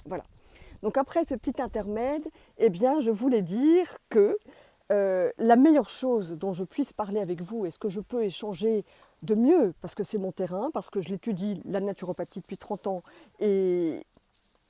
Voilà. Donc après ce petit intermède, eh bien, je voulais dire que la meilleure chose dont je puisse parler avec vous et ce que je peux échanger de mieux, parce que c'est mon terrain, parce que je l'étudie, la naturopathie, depuis 30 ans, et,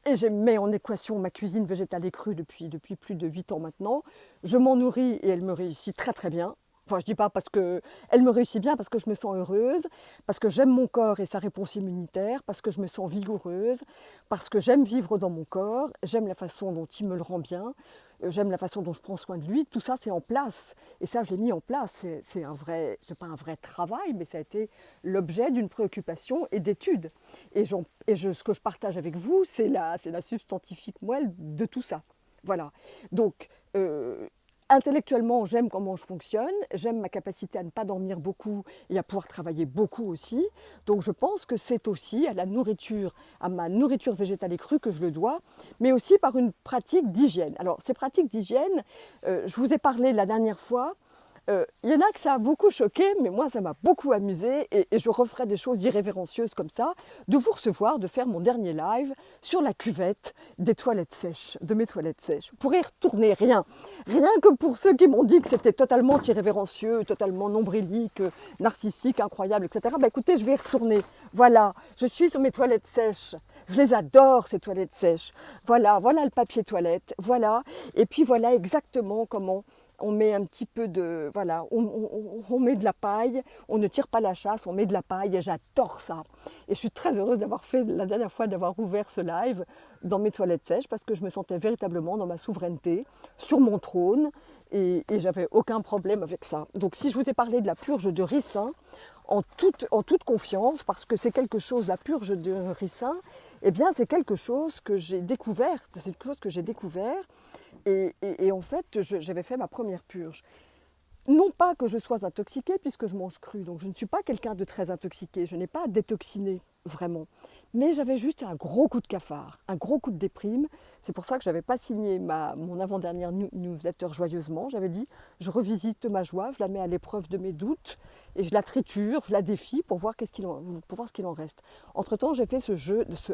et je mets en équation ma cuisine végétale et crue depuis plus de 8 ans maintenant. Je m'en nourris et elle me réussit très très bien. Enfin, je dis pas parce que elle me réussit bien, parce que je me sens heureuse, parce que j'aime mon corps et sa réponse immunitaire, parce que je me sens vigoureuse, parce que j'aime vivre dans mon corps, j'aime la façon dont il me le rend bien, j'aime la façon dont je prends soin de lui. Tout ça, c'est en place. Et ça, je l'ai mis en place. C'est un vrai, c'est pas un vrai travail, mais ça a été l'objet d'une préoccupation et d'études. Ce que je partage avec vous, c'est la substantifique moelle de tout ça. Voilà. Donc, intellectuellement, j'aime comment je fonctionne, j'aime ma capacité à ne pas dormir beaucoup et à pouvoir travailler beaucoup aussi. Donc je pense que c'est aussi à la nourriture, à ma nourriture végétale et crue que je le dois, mais aussi par une pratique d'hygiène. Alors ces pratiques d'hygiène, je vous ai parlé la dernière fois. Il y en a que ça a beaucoup choqué, mais moi ça m'a beaucoup amusé et je referai des choses irrévérencieuses comme ça, de vous recevoir, de faire mon dernier live sur la cuvette des toilettes sèches, de mes toilettes sèches. Vous pourrez y retourner, rien que pour ceux qui m'ont dit que c'était totalement irrévérencieux, totalement nombrilique, narcissique, incroyable, etc. Ben écoutez, je vais y retourner. Voilà, je suis sur mes toilettes sèches. Je les adore, ces toilettes sèches. Voilà, voilà le papier toilette, voilà. Et puis voilà exactement comment on met un petit peu de... Voilà, on met de la paille, on ne tire pas la chasse, on met de la paille et j'adore ça. Et je suis très heureuse d'avoir fait, la dernière fois, d'avoir ouvert ce live dans mes toilettes sèches parce que je me sentais véritablement dans ma souveraineté, sur mon trône et j'avais aucun problème avec ça. Donc si je vous ai parlé de la purge de ricin, en toute confiance, parce que c'est quelque chose, la purge de ricin, eh bien c'est quelque chose que j'ai découvert, et en fait, j'avais fait ma première purge. Non pas que je sois intoxiquée puisque je mange cru, donc je ne suis pas quelqu'un de très intoxiqué, je n'ai pas détoxiné vraiment. Mais j'avais juste un gros coup de cafard, un gros coup de déprime. C'est pour ça que je n'avais pas signé mon avant-dernière newsletter joyeusement. J'avais dit, je revisite ma joie, je la mets à l'épreuve de mes doutes et je la triture, je la défie pour voir, pour voir ce qu'il en reste. Entre-temps, j'ai fait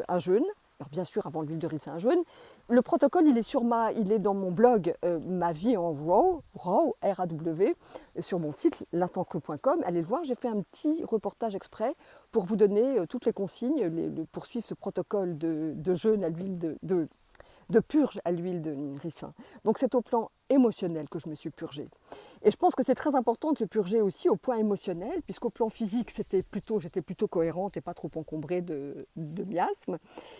un jeûne. Alors bien sûr, avant l'huile de ricin, un jeûne. Le protocole, il est dans mon blog Ma vie en RAW, R-A-W, sur mon site l'instantcru.com. Allez le voir, j'ai fait un petit reportage exprès pour vous donner toutes les consignes, pour suivre ce protocole de jeûne à l'huile de purge à l'huile de ricin. Donc c'est au plan émotionnel que je me suis purgée. Et je pense que c'est très important de se purger aussi au point émotionnel, puisqu'au plan physique, j'étais plutôt cohérente et pas trop encombrée de miasmes.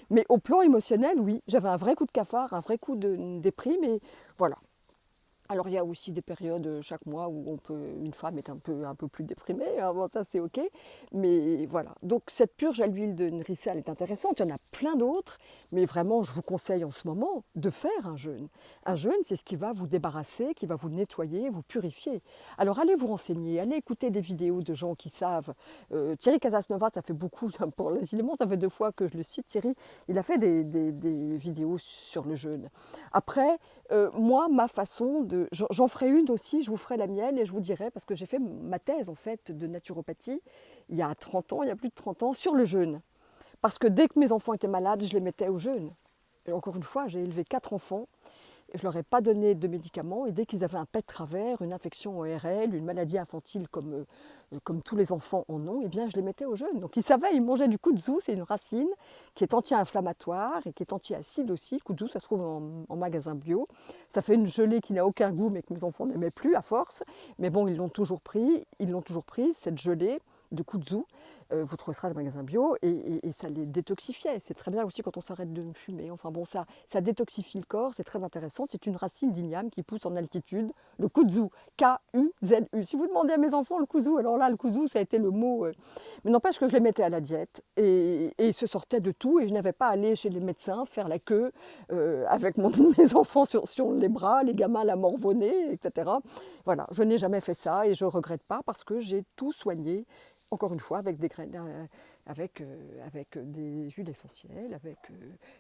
Mais au plan émotionnel, oui, j'avais un vrai coup de cafard, un vrai coup de déprime, et voilà. Alors il y a aussi des périodes chaque mois où une femme est un peu plus déprimée, hein, bon, ça c'est ok, mais voilà. Donc cette purge à l'huile de ricin, elle est intéressante, il y en a plein d'autres, mais vraiment je vous conseille en ce moment de faire un jeûne. Un jeûne, c'est ce qui va vous débarrasser, qui va vous nettoyer, vous purifier. Alors allez vous renseigner, allez écouter des vidéos de gens qui savent. Thierry Casasnova, ça fait beaucoup, pour les éléments, ça fait 2 fois que je le cite, Thierry, il a fait des vidéos sur le jeûne. Après, moi, ma façon de... J'en ferai une aussi, je vous ferai la mienne et je vous dirai, parce que j'ai fait ma thèse en fait de naturopathie il y a 30 ans, il y a plus de 30 ans, sur le jeûne. Parce que dès que mes enfants étaient malades, je les mettais au jeûne. Et encore une fois, j'ai élevé 4 enfants, et je ne leur ai pas donné de médicaments, et dès qu'ils avaient un pet de travers, une infection ORL, une maladie infantile comme tous les enfants en ont, eh bien je les mettais au jeûne. Donc ils savaient, ils mangeaient du kudzu, c'est une racine qui est anti-inflammatoire et qui est anti-acide aussi. Kudzu, ça se trouve en magasin bio. Ça fait une gelée qui n'a aucun goût, mais que mes enfants n'aimaient plus à force. Mais bon, ils l'ont toujours prise, cette gelée de kudzu. Vous trouverez ça dans le magasin bio et ça les détoxifiait. C'est très bien aussi quand on s'arrête de fumer. Enfin bon, ça détoxifie le corps, c'est très intéressant. C'est une racine d'igname qui pousse en altitude, le kudzu, K-U-Z-U. Si vous demandez à mes enfants le kudzu, alors là, le kudzu, ça a été le mot. Mais n'empêche que je les mettais à la diète et ils se sortaient de tout et je n'avais pas à aller chez les médecins faire la queue avec mes enfants sur les bras, les gamins la morvonnée, etc. Voilà, je n'ai jamais fait ça et je ne regrette pas parce que j'ai tout soigné, encore une fois, avec des graines, avec des huiles essentielles, avec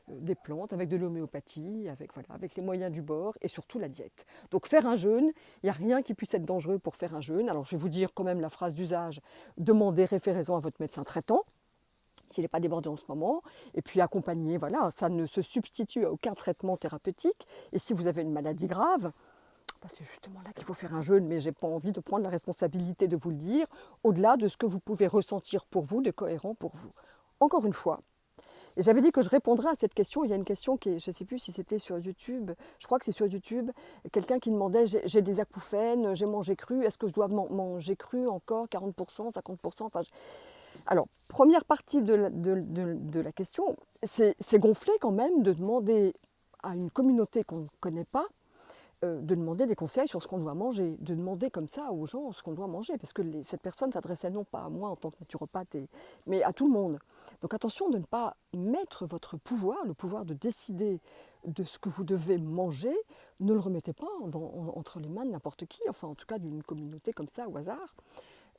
des plantes, avec de l'homéopathie, avec les moyens du bord et surtout la diète. Donc faire un jeûne, il n'y a rien qui puisse être dangereux pour faire un jeûne. Alors je vais vous dire quand même la phrase d'usage, demandez référaison à votre médecin traitant. s'il n'est pas débordé en ce moment, et puis accompagner, voilà, ça ne se substitue à aucun traitement thérapeutique. Et si vous avez une maladie grave, bah, c'est justement là qu'il faut faire un jeûne, mais je n'ai pas envie de prendre la responsabilité de vous le dire, au-delà de ce que vous pouvez ressentir pour vous, de cohérent pour vous. Encore une fois, et j'avais dit que je répondrais à cette question. Il y a une question qui est, je ne sais plus si c'était sur YouTube, je crois que c'est sur YouTube, quelqu'un qui demandait, j'ai des acouphènes, j'ai mangé cru, est-ce que je dois manger cru encore, 40%, 50%, enfin, alors, première partie de la question, c'est gonflé quand même de demander à une communauté qu'on ne connaît pas, de demander des conseils sur ce qu'on doit manger, de demander comme ça aux gens ce qu'on doit manger, parce que cette personne s'adressait non pas à moi en tant que naturopathe, mais à tout le monde. Donc attention de ne pas mettre votre pouvoir, le pouvoir de décider de ce que vous devez manger, ne le remettez pas entre les mains de n'importe qui, enfin en tout cas d'une communauté comme ça au hasard.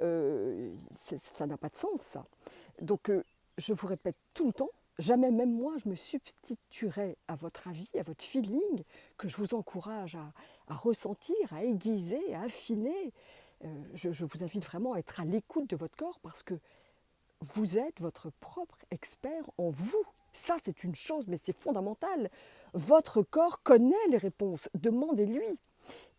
Ça n'a pas de sens, ça. Donc, je vous répète tout le temps, jamais même moi je me substituerai à votre avis, à votre feeling, que je vous encourage à ressentir, à aiguiser, à affiner. Je vous invite vraiment à être à l'écoute de votre corps parce que vous êtes votre propre expert en vous. Ça, c'est une chose, mais c'est fondamental. Votre corps connaît les réponses, demandez-lui.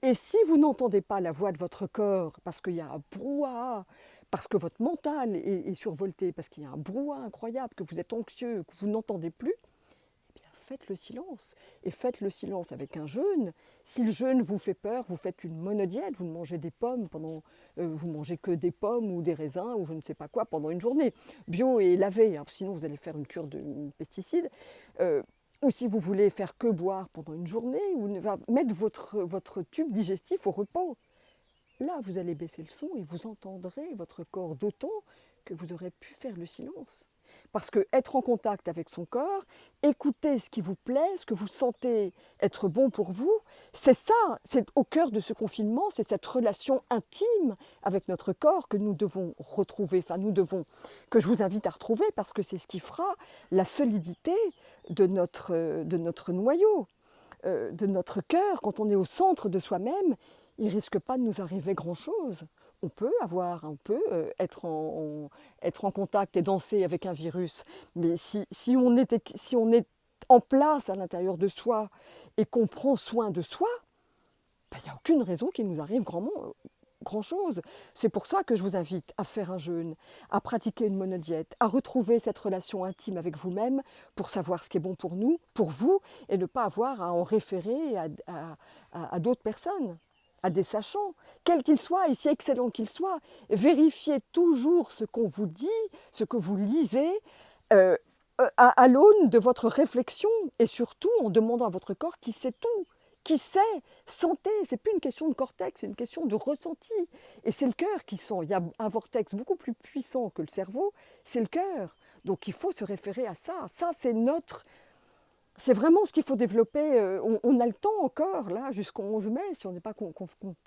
Et si vous n'entendez pas la voix de votre corps, parce qu'il y a un brouhaha, parce que votre mental est survolté, parce qu'il y a un brouhaha incroyable, que vous êtes anxieux, que vous n'entendez plus, eh bien faites le silence. Et faites le silence avec un jeûne. Si le jeûne vous fait peur, vous faites une monodiète, vous mangez des pommes vous mangez que des pommes ou des raisins ou je ne sais pas quoi pendant une journée. Bio et lavé, hein, sinon vous allez faire une cure de pesticides. Ou si vous voulez faire que boire pendant une journée, ou mettre votre tube digestif au repos. Là, vous allez baisser le son et vous entendrez votre corps d'autant que vous aurez pu faire le silence. Parce que être en contact avec son corps, écouter ce qui vous plaît, ce que vous sentez être bon pour vous, c'est ça, c'est au cœur de ce confinement, c'est cette relation intime avec notre corps que nous devons retrouver, que je vous invite à retrouver parce que c'est ce qui fera la solidité de notre noyau, de notre cœur. Quand on est au centre de soi-même, il ne risque pas de nous arriver grand-chose. On peut être en contact et danser avec un virus, mais si on est en place à l'intérieur de soi et qu'on prend soin de soi, ben, il n'y a aucune raison qu'il nous arrive grand-chose. C'est pour ça que je vous invite à faire un jeûne, à pratiquer une monodiète, à retrouver cette relation intime avec vous-même pour savoir ce qui est bon pour nous, pour vous, et ne pas avoir à en référer à d'autres personnes, à des sachants, quels qu'ils soient, et si excellents qu'ils soient. Vérifiez toujours ce qu'on vous dit, ce que vous lisez, à l'aune de votre réflexion, et surtout en demandant à votre corps qui sait tout. Qui sait, sentez, c'est plus une question de cortex, c'est une question de ressenti. Et c'est le cœur qui sent. Il y a un vortex beaucoup plus puissant que le cerveau, c'est le cœur. Donc il faut se référer à ça. Ça, c'est vraiment ce qu'il faut développer. On a le temps encore, là, jusqu'au 11 mai, si on n'est pas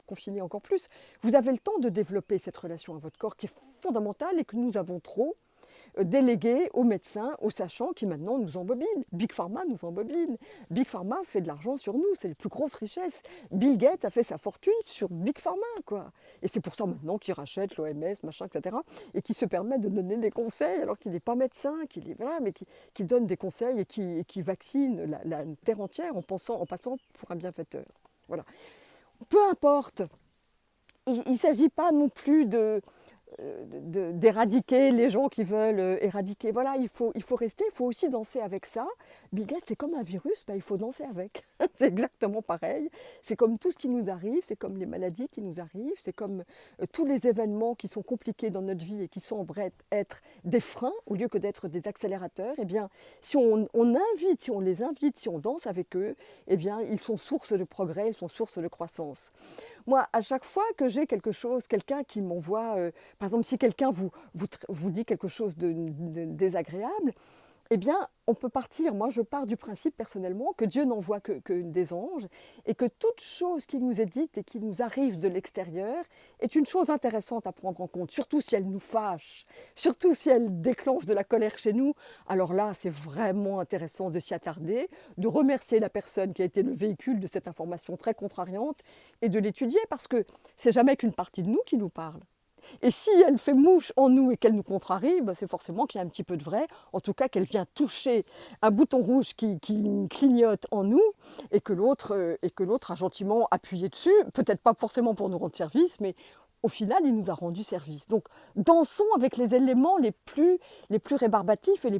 confiné encore plus. Vous avez le temps de développer cette relation à votre corps qui est fondamentale et que nous avons trop délégué aux médecins, aux sachants qui maintenant nous embobinent. Big Pharma nous embobine. Big Pharma fait de l'argent sur nous, c'est les plus grosses richesses. Bill Gates a fait sa fortune sur Big Pharma, quoi. Et c'est pour ça maintenant qu'il rachète l'OMS, machin, etc. Et qui se permet de donner des conseils alors qu'il n'est pas médecin, mais qui donne des conseils et qui vaccine la terre entière en passant pour un bienfaiteur. Voilà. Peu importe. Il ne s'agit pas non plus d'éradiquer les gens qui veulent éradiquer. Voilà, il faut rester, il faut aussi danser avec ça. Bill Gates, c'est comme un virus, il faut danser avec. C'est exactement pareil. C'est comme tout ce qui nous arrive, c'est comme les maladies qui nous arrivent, c'est comme tous les événements qui sont compliqués dans notre vie et qui semblent être des freins au lieu que d'être des accélérateurs. Eh bien, si on les invite, si on danse avec eux, eh bien, ils sont source de progrès, ils sont source de croissance. Moi, à chaque fois que j'ai quelqu'un qui m'envoie, par exemple, si quelqu'un vous dit quelque chose de désagréable, eh bien, on peut partir. Moi, je pars du principe personnellement que Dieu n'envoie que des anges et que toute chose qui nous est dite et qui nous arrive de l'extérieur est une chose intéressante à prendre en compte, surtout si elle nous fâche, surtout si elle déclenche de la colère chez nous. Alors là, c'est vraiment intéressant de s'y attarder, de remercier la personne qui a été le véhicule de cette information très contrariante et de l'étudier parce que c'est jamais qu'une partie de nous qui nous parle. Et si elle fait mouche en nous et qu'elle nous contrarie, ben c'est forcément qu'il y a un petit peu de vrai, en tout cas qu'elle vient toucher un bouton rouge qui clignote en nous et que l'autre a gentiment appuyé dessus, peut-être pas forcément pour nous rendre service, mais au final, il nous a rendu service. Donc, dansons avec les éléments les plus rébarbatifs et